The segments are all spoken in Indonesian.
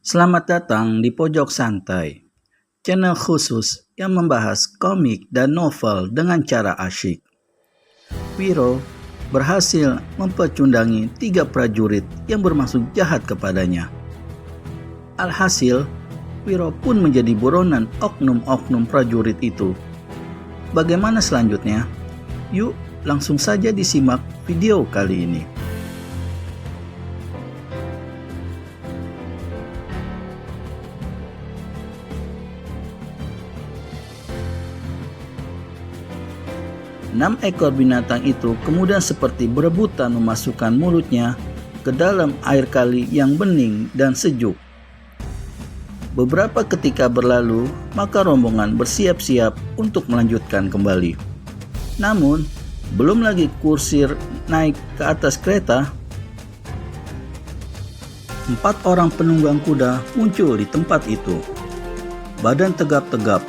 Selamat datang di Pojok Santai, channel khusus yang membahas komik dan novel dengan cara asyik. Wiro berhasil mempecundangi 3 prajurit yang bermaksud jahat kepadanya. Alhasil, Wiro pun menjadi buronan oknum-oknum prajurit itu. Bagaimana selanjutnya? Yuk langsung saja disimak video kali ini. Enam ekor binatang itu kemudian seperti berebutan memasukkan mulutnya ke dalam air kali yang bening dan sejuk. Beberapa ketika berlalu, maka rombongan bersiap-siap untuk melanjutkan kembali. Namun, belum lagi Kusir naik ke atas kereta, 4 orang penunggang kuda muncul di tempat itu. Badan tegap-tegap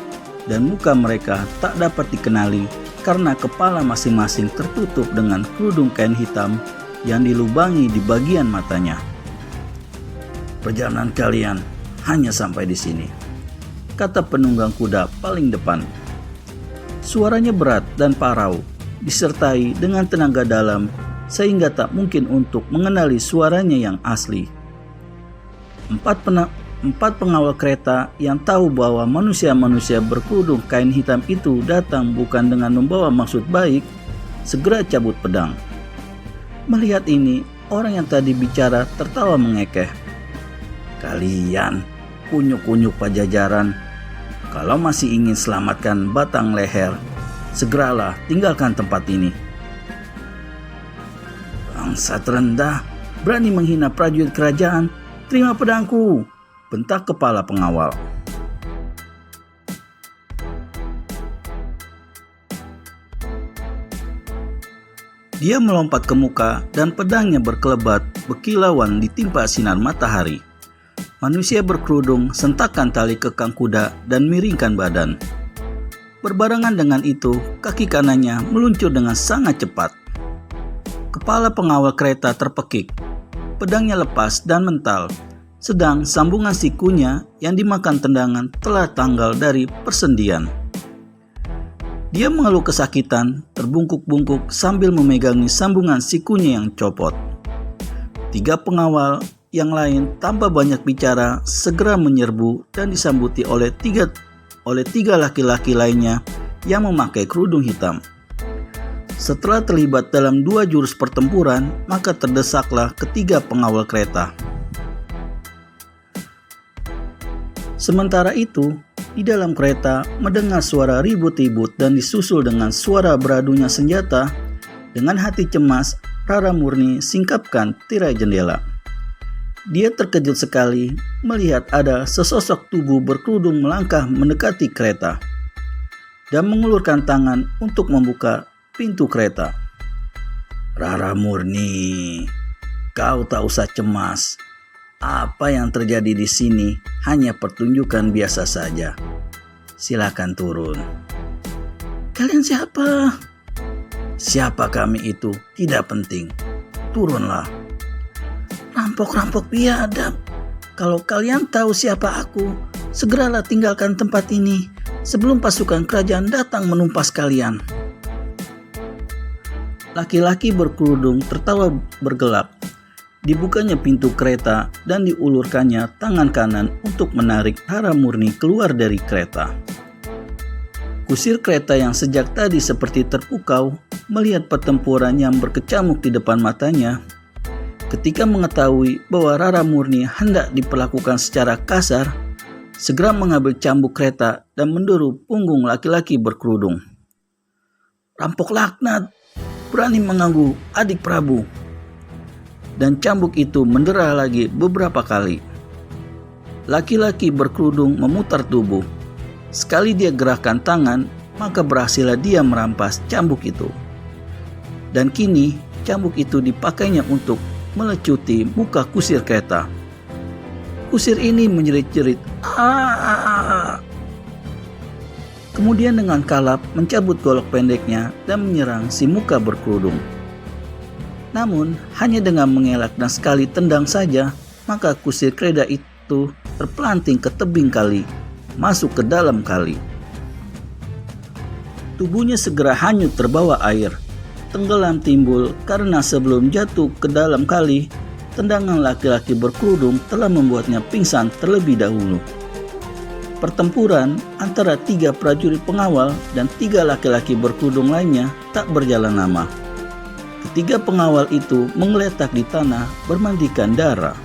dan muka mereka tak dapat dikenali karena kepala masing-masing tertutup dengan kerudung kain hitam yang dilubangi di bagian matanya. "Perjalanan kalian hanya sampai di sini," kata penunggang kuda paling depan. Suaranya berat dan parau, disertai dengan tenaga dalam sehingga tak mungkin untuk mengenali suaranya yang asli. Empat pengawal kereta yang tahu bahwa manusia-manusia berkerudung kain hitam itu datang bukan dengan membawa maksud baik, segera cabut pedang. Melihat ini, orang yang tadi bicara tertawa mengekeh. "Kalian kunyuk-kunyuk Pajajaran, kalau masih ingin selamatkan batang leher, segeralah tinggalkan tempat ini." "Bangsat rendah, berani menghina prajurit kerajaan, terima pedangku!" bentak kepala pengawal. Dia melompat ke muka dan pedangnya berkelebat berkilauan ditimpa sinar matahari. Manusia berkerudung sentakkan tali kekang kuda dan miringkan badan. Berbarengan dengan itu, kaki kanannya meluncur dengan sangat cepat. Kepala pengawal kereta terpekik, pedangnya lepas dan mental. Sedang sambungan sikunya yang dimakan tendangan telah tanggal dari persendian. Dia mengeluh kesakitan, terbungkuk-bungkuk sambil memegangi sambungan sikunya yang copot. 3 pengawal yang lain tanpa banyak bicara segera menyerbu dan disambuti oleh tiga laki-laki lainnya yang memakai kerudung hitam. Setelah terlibat dalam 2 jurus pertempuran, maka terdesaklah ketiga pengawal kereta. Sementara itu, di dalam kereta mendengar suara ribut-ribut dan disusul dengan suara beradunya senjata. Dengan hati cemas, Rara Murni singkapkan tirai jendela. Dia terkejut sekali melihat ada sesosok tubuh berkerudung melangkah mendekati kereta dan mengulurkan tangan untuk membuka pintu kereta. "Rara Murni, kau tak usah cemas. Apa yang terjadi di sini hanya pertunjukan biasa saja. Silakan turun." "Kalian siapa?" "Siapa kami itu tidak penting. Turunlah." "Rampok-rampok biadab. Kalau kalian tahu siapa aku, segeralah tinggalkan tempat ini sebelum pasukan kerajaan datang menumpas kalian." Laki-laki berkerudung tertawa bergelak. Dibukanya pintu kereta dan diulurkannya tangan kanan untuk menarik Rara Murni keluar dari kereta. Kusir kereta yang sejak tadi seperti terpukau melihat pertempuran yang berkecamuk di depan matanya. Ketika mengetahui bahwa Rara Murni hendak diperlakukan secara kasar, segera mengambil cambuk kereta dan menduru punggung laki-laki berkerudung. "Rampok laknat, berani mengganggu adik Prabu!" Dan cambuk itu mendera lagi beberapa kali. Laki-laki berkerudung memutar tubuh. Sekali dia gerakkan tangan, maka berhasillah dia merampas cambuk itu. Dan kini cambuk itu dipakainya untuk melecuti muka kusir kereta. Kusir ini menjerit-jerit, "Ah!" Kemudian dengan kalap mencabut golok pendeknya dan menyerang si muka berkerudung. Namun, hanya dengan mengelak dan sekali tendang saja, maka kusir kereta itu terpelanting ke tebing kali, masuk ke dalam kali. Tubuhnya segera hanyut terbawa air. Tenggelam timbul karena sebelum jatuh ke dalam kali, tendangan laki-laki berkerudung telah membuatnya pingsan terlebih dahulu. Pertempuran antara 3 prajurit pengawal dan 3 laki-laki berkerudung lainnya tak berjalan lama. Ketiga pengawal itu menggeletak di tanah bermandikan darah.